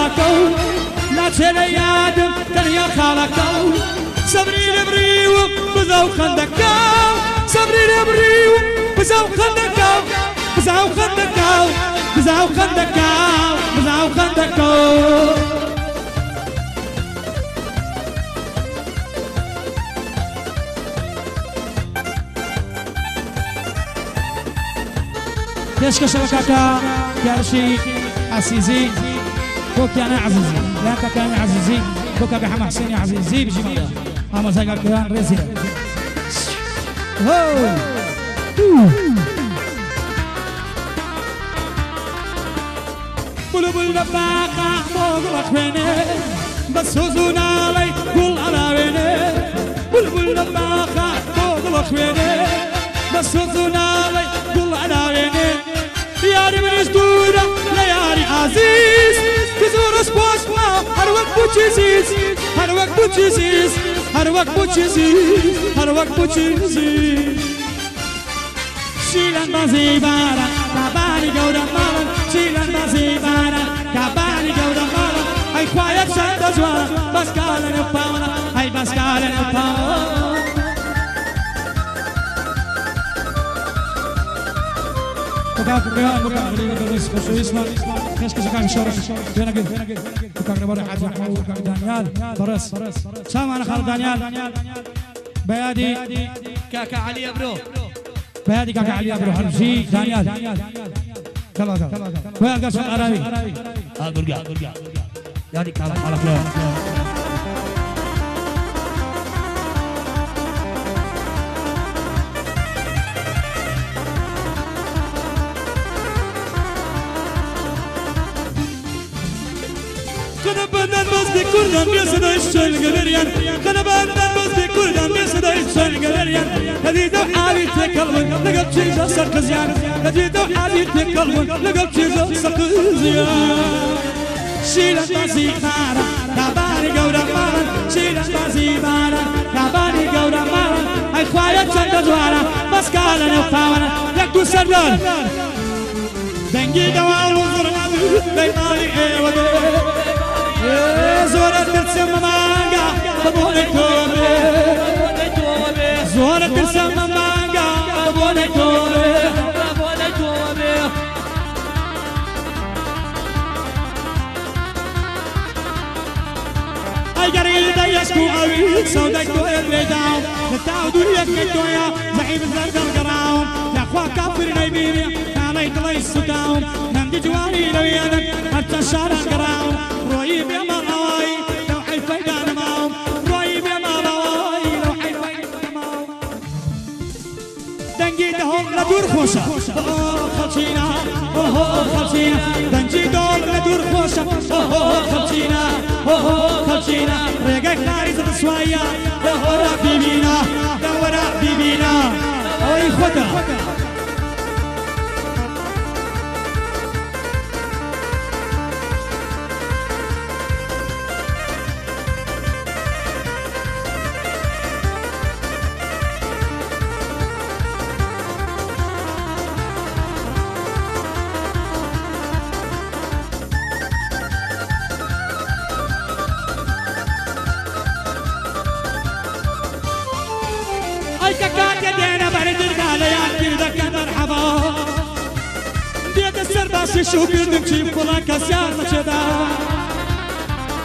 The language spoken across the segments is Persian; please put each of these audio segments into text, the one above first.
خالكو لا تشيل يادم تنيا خالكو صبري لبريو بزاو خندكو صبري لبريو بزاو خندكو بزاو خندكو بزاو خندكو بزاو خندكو ليش كشبكة كارشي عزيزي بوكيانا عزيزي لا كان عزيزي بوكا بحمد حسين عزيزي بيجي معي أما زايق كان رزيل هو بلبل نباقة موغلق بيني بس هزونا لي قول على بيني بلبل نباقة موغلق بيني بس هزونا لي قول على بيني ياري من جدورة لياري عزيز كزور سبوس ما هر وقت بوچيزيز هر وقت بوچيزيز هر وقت بوچيزيز هر وقت بوچيزيز شيلان بازي بارا كاباني قورا مالا شيلان بازي بارا كاباني قورا مالا اي خوايا شايدا جوانا بس قالا نباونا اي بس قالا نباونا Bukan kemudian bukan beli Islam kes kesukaan syurga dia lagi bukan kepada Haji Ahmad bukan Daniel terus sama anak Khalid Daniel Bayadi kakak Ali bro Bayadi kakak Ali bro Harji Daniel kalau Bayadi kasut Arabi Gurga jadi kalah bro Kana benden bazı kurdan bir sıra işçel geliryen Kana benden bazı kurdan bir sıra işçel geliryen Hadi de abi tek kalbin ne gel çiğza sakız yan Hadi de abi tek kalbin ne gel çiğza sakız yan Şilan bazı kara kabani gavra maran Şilan bazı bara kabani gavra maran Ay khwaya çanda zwara maskala ne pavana yak tu sardar Dengi dawa uzurna beymani evade زورة ترسم مانجا ببوني توبي زورة ترسم مانجا ببوني توبي أي قريل دا يسكو أوي سوداك تو إبريداو نتاودو يكتو يا زعيم الزرد القراوم يا أخوة كافر نيبيني عليك الله يسوداوم نمدي جواني لويانك حتى شارع القراوم رويب يا مغاوي لو حي فايدان معهم رويب يا مغاوي لو حي فايدان معهم دنجيدهم لدور خوشة خلشينا خلشينا دنجيدهم لدور خوشة خلشينا خلشينا رقاك ناري زد سوايا دورا بيبينا دورا بيبينا أي خدا شو كردم شي فلان كسيار مشدا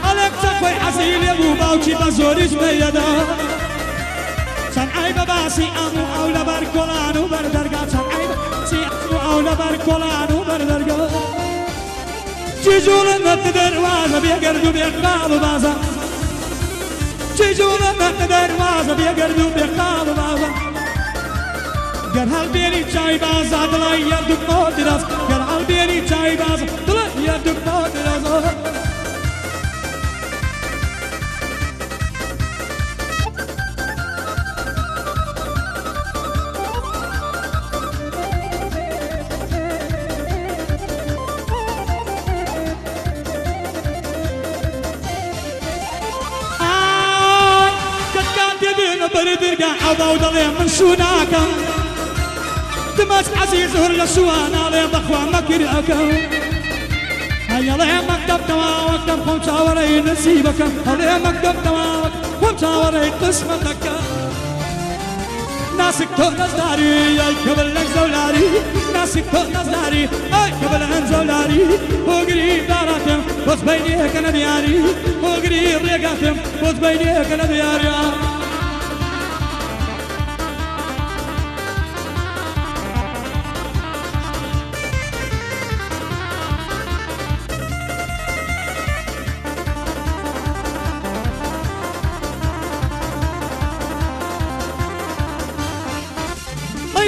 عليك تخوي حسين يا ابو باوشي بزوريش بيدا سان عيب باسي امو اولى بركولان وبردرقا سان عيب سي امو اولى بركولان وبردرقا جيجول نقدر وازا بيقردو بيقراب بازا جيجول نقدر وازا بيقردو بيقراب بازا Ger halberi çay bazı adla yardım modraz Ger halberi çay bazı adla yardım modraz Ay katkan dedin beridirga avdavdalı من شوناكا دمج عزيز هرلا سوانا لي ضخوة مكريكا هيا لي مكتب توا وقت وري نصيبك علي مكتب دواك ومشاوري قسمتك ناسك تو نزداري اي قبل لك زولاري ناسك تو نزداري اي قبل ان زولاري وقريب داراتم وز بينيك انا دياري وقريب ريقاتم وز بينيك انا دياري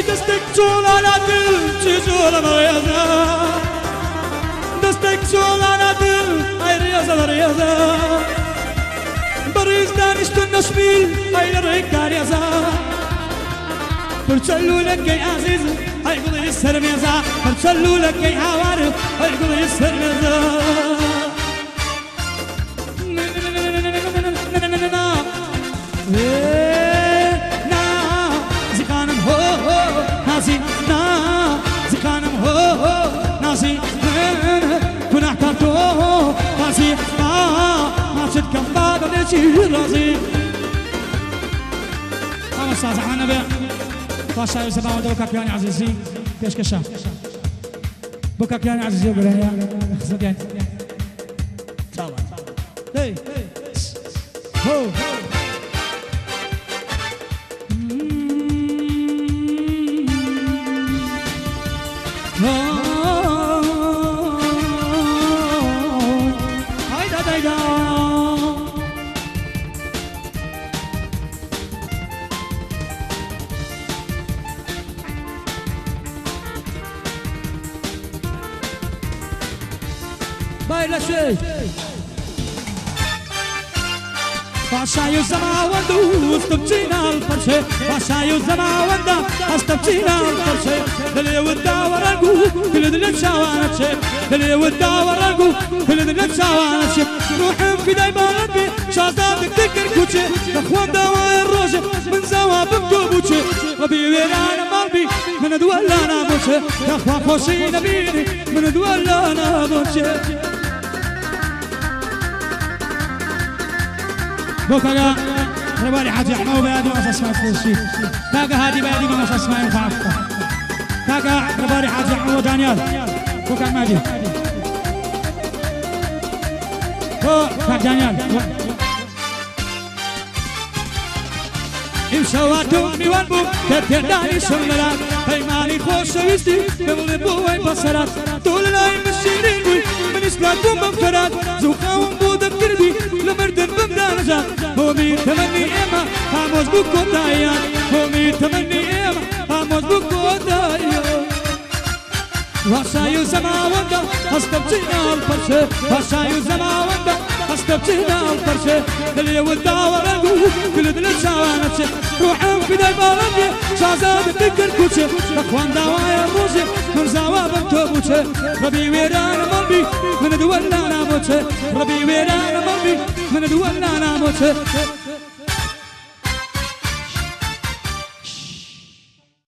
دستك جول على دل تجول مريضة دستك جول على دل اي رياضة رياضة بريز دانشت النشميل اي الريكا رياضة برسلو لك يا عزيز اي قضي السرميزة برسلو لك يا عوارف اي قضي السرميزة ناسي نا زخانم هو ناسي كنا احترتو ناسي ما شد كم بعد نشي راسي أنا أستاذ عنبي باشا يوسف عبد بكا كياني عزيزي كيش كشاف بكا كياني عزيزي وقول يا خزقين طبعا هي هو بايلا شيء باشايو زماوندو استبجينا الفرشة باشايو زماوندا استبجينا الفرشة دلي ودا ورقو كل دل شوانتش دلي ودا ورقو كل دل شوانتش روحهم في دايما ربي شازادك تكر كوتشي اخوان دواء الروجة من زواب بكوبوتشي ربي ويرانا مربي من دولانا موتشي اخوان خوشي نبيني من دولانا موتشي بوكا ربالي حاجة حمو بيادي ما اسمع فلوسي كاكا هادي بيادي ما اسمع ينفعك كاكا ربالي حاجة حمو دانيال بوكا ماجي كاك دانيال امشواتو ميوان بو كتير داني شملات هيماني خوش ويستي بمضي بوين بصرات طول العين مشيرين بوي من اسبلاكم بمفرات زوخاهم بودك كربي لمردن بمدانجات همي تمني ايما هاموز بوكو دايان همي تمني ايما هاموز بوكو دايان واشايو زماوندا استبجينا الفرشة واشايو زماوندا استبجينا الفرشة دلي ودا ورقو كل دل شوانتش روحهم في دايما ربي شازاد تكر كوتشي اخوان دوايا روجي من زواب بكوبوتشي ربي ويرانا مربي من دولانا موتشي ربي ويرانا مربي من دولانا موتشي